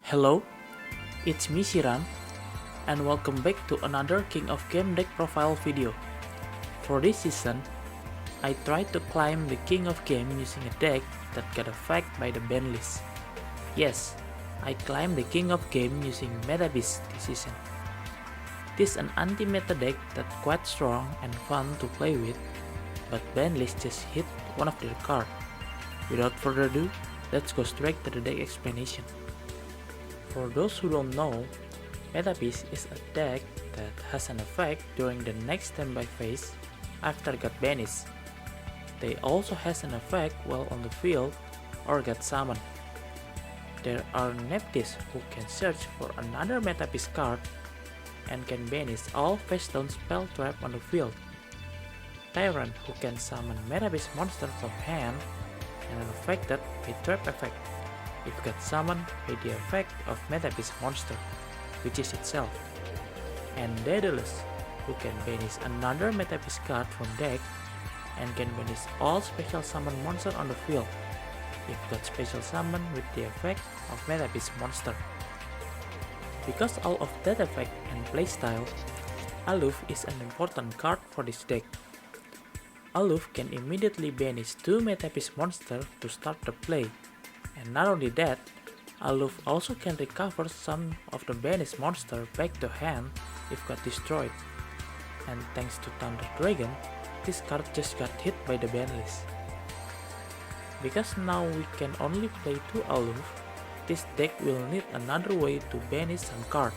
Hello, it's me Shiran, and welcome back to another King of Game deck profile video. For this season, I tried to climb the King of Game using a deck that got affected by the ban list. Yes, I climbed the King of Game using Metaphys this season. This is an anti-meta deck that's quite strong and fun to play with, but ban list just hit one of their cards. Without further ado, let's go straight to the deck explanation. For those who don't know, Metaphys is a deck that has an effect during the next standby phase after got banished. They also has an effect while on the field or get summoned. There are Metaphys who can search for another Metaphys card and can banish all face-down spell trap on the field. Tyrant who can summon Metaphys monster from hand and are affected by trap effect if got summoned by the effect of Metaphys monster, which is itself. And Daedalus, who can banish another Metaphys card from deck and can banish all special summon monster on the field if got special summon with the effect of Metaphys monster. Because all of that effect and playstyle, Aloof is an important card for this deck. Aloof can immediately banish 2 Metaphys monster to start the play. And not only that, Aloof also can recover some of the banished monster back to hand if got destroyed. And thanks to Thunder Dragon, this card just got hit by the ban list. Because now we can only play 2 Aloof, this deck will need another way to banish some card.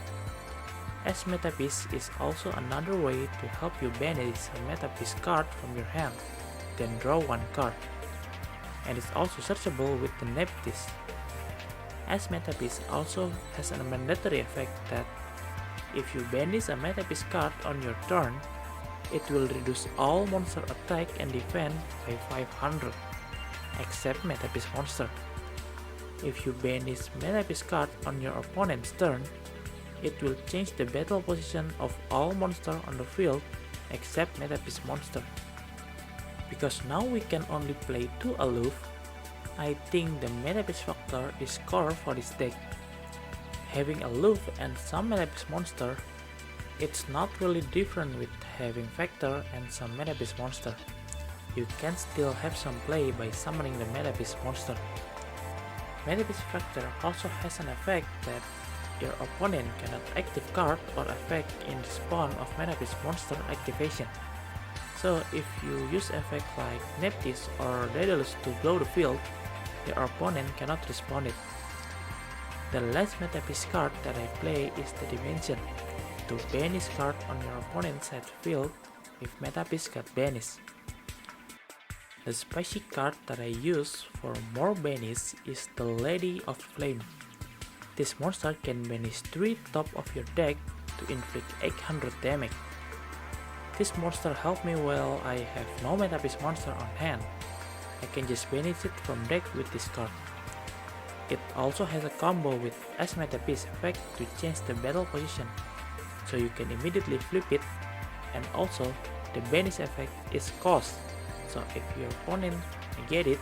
As Metaphys is also another way to help you banish a Metaphys card from your hand, then draw 1 card. And it's also searchable with the Metaphys. As Metaphys also has a mandatory effect that if you banish a Metaphys card on your turn, it will reduce all monster attack and defense by 500, except Metaphys monster. If you banish Metaphys card on your opponent's turn, it will change the battle position of all monster on the field except Metaphys monster. Because now we can only play 2 Aloof, I think the Metaphys factor is core for this deck. Having Aloof and some Metaphys monster, it's not really different with having Factor and some Metaphys monster. You can still have some play by summoning the Metaphys monster. Metaphys factor also has an effect that your opponent cannot active card or effect in response of Metaphys monster activation. So if you use effect like Metaphys or Daedalus to blow the field, your opponent cannot respond it. The last Metaphys card that I play is the Dimension, to banish card on your opponent's side field if Metaphys got banished. The spicy card that I use for more banish is the Lady of Flame. This monster can banish 3 top of your deck to inflict 800 damage. This monster helped me while I have no Metaphys monster on hand. I can just banish it from deck with this card. It also has a combo with as Metaphys effect to change the battle position, so you can immediately flip it, and also the banish effect is cost, so if your opponent negate it,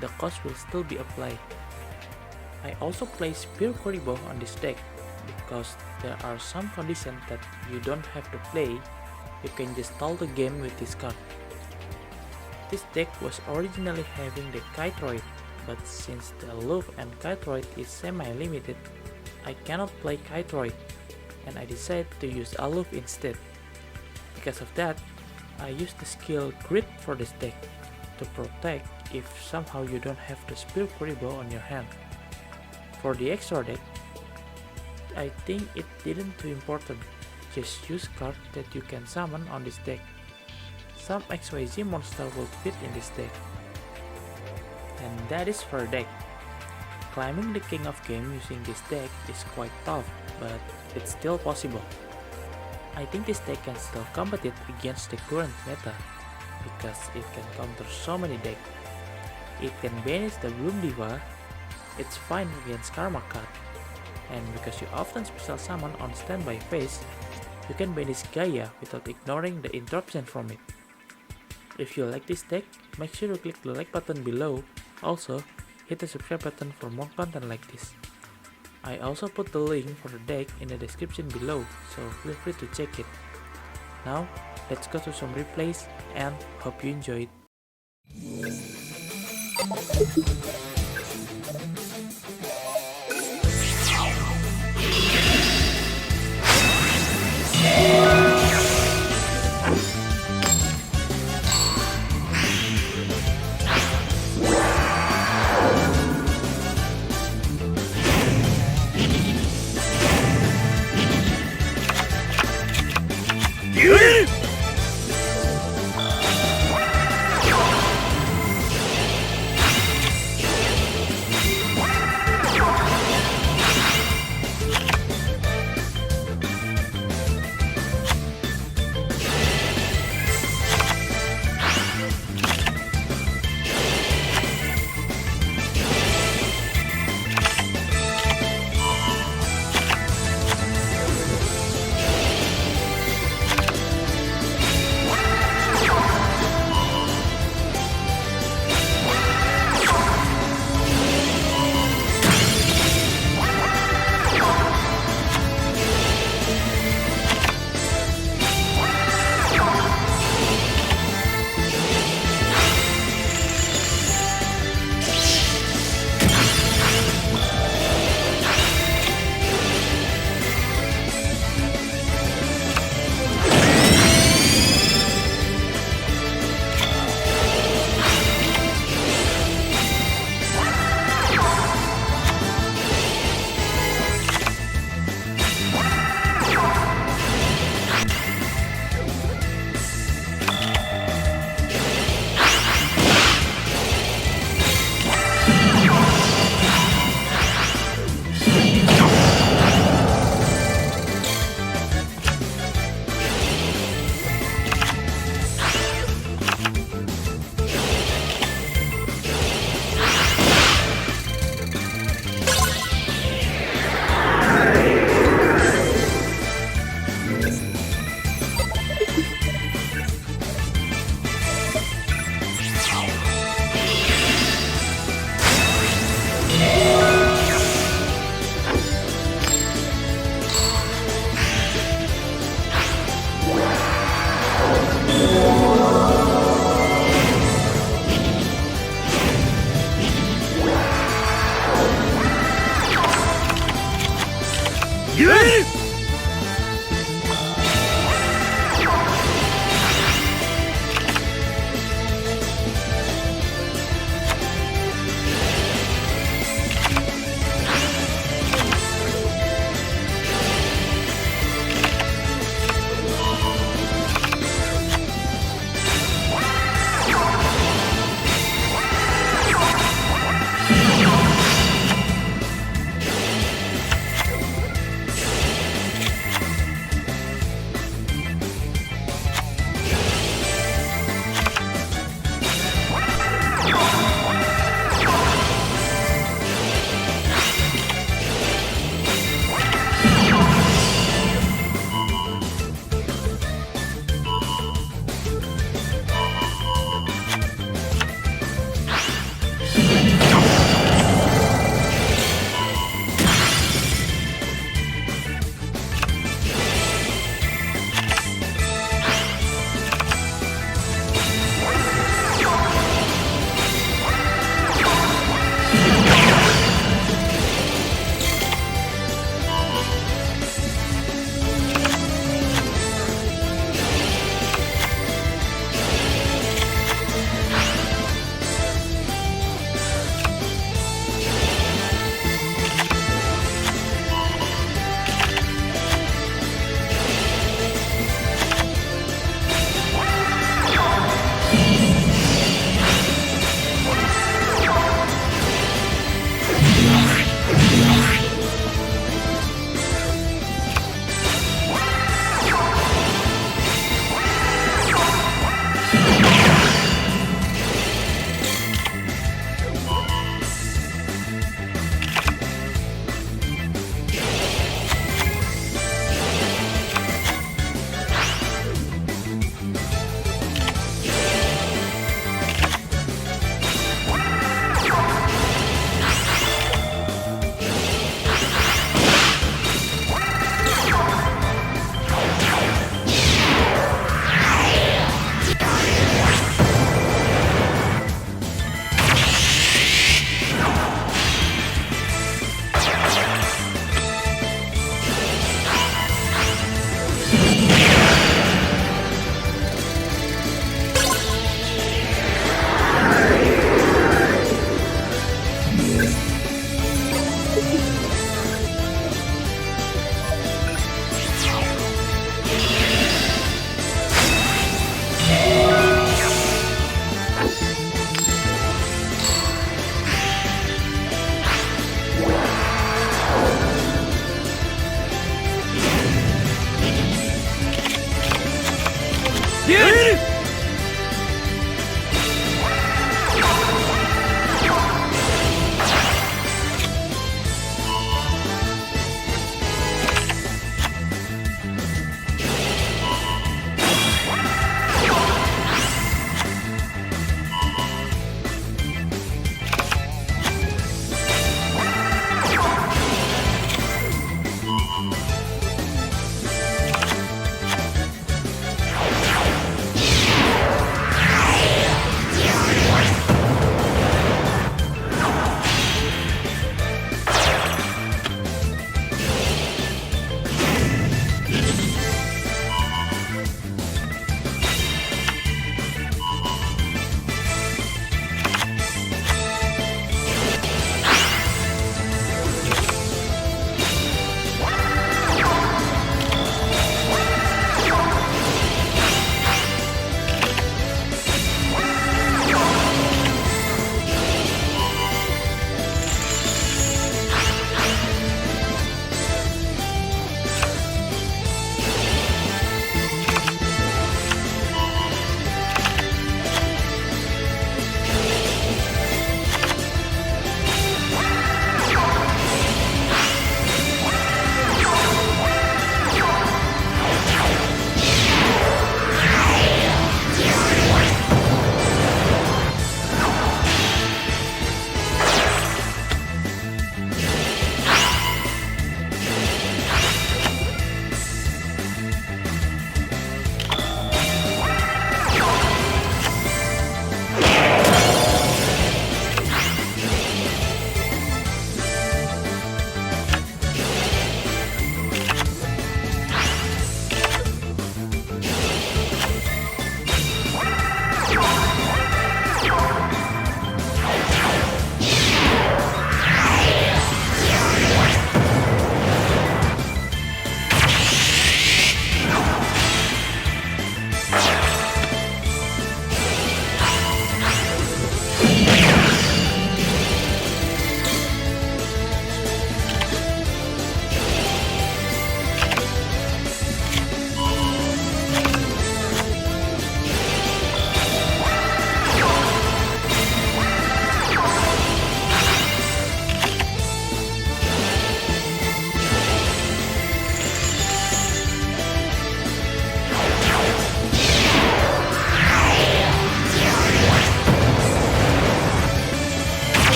the cost will still be applied. I also play Spear Kuriboh on this deck because there are some conditions that you don't have to play. You can just stall the game with this card. This deck was originally having the kiteroid, but since the aloof and kiteroid is semi-limited, I cannot play kiteroid, and I decided to use aloof instead. Because of that, I use the skill Grit for this deck to protect if somehow you don't have the Spear Kuriboh on your hand. For the extra deck, I think it didn't too important. Just use cards that you can summon on this deck. Some XYZ monster will fit in this deck. And that is for deck. Climbing the King of Game using this deck is quite tough, but it's still possible. I think this deck can still compete against the current meta, because it can counter so many decks. It can banish the Bloom Diva, it's fine against Karma card, and because you often special summon on standby phase, you can banish Gaia without ignoring the interruption from it. If you like this deck, make sure to click the like button below. Also, hit the subscribe button for more content like this. I also put the link for the deck in the description below, so feel free to check it. Now, let's go to some replays and hope you enjoyed.